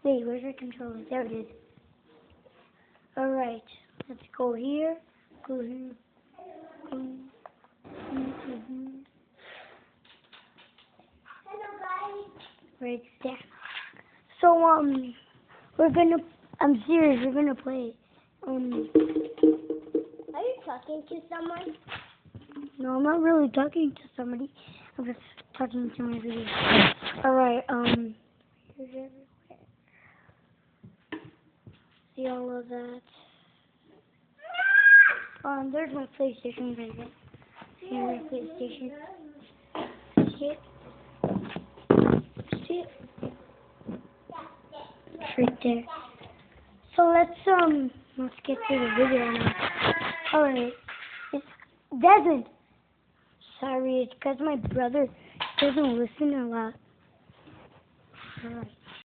wait, where's our controller? There it is. Alright, let's go here. Go here. Right there. So, I'm serious, we're gonna play. Are you talking to someone? No, I'm not really talking to somebody. I'm just talking to my video. Alright, here's everywhere. See all of that. There's my PlayStation right there. See my PlayStation. See it? See it? It's right there. So let's get to the video now. Alright. It's Desmond. Sorry, it's because my brother doesn't listen a lot. Alright.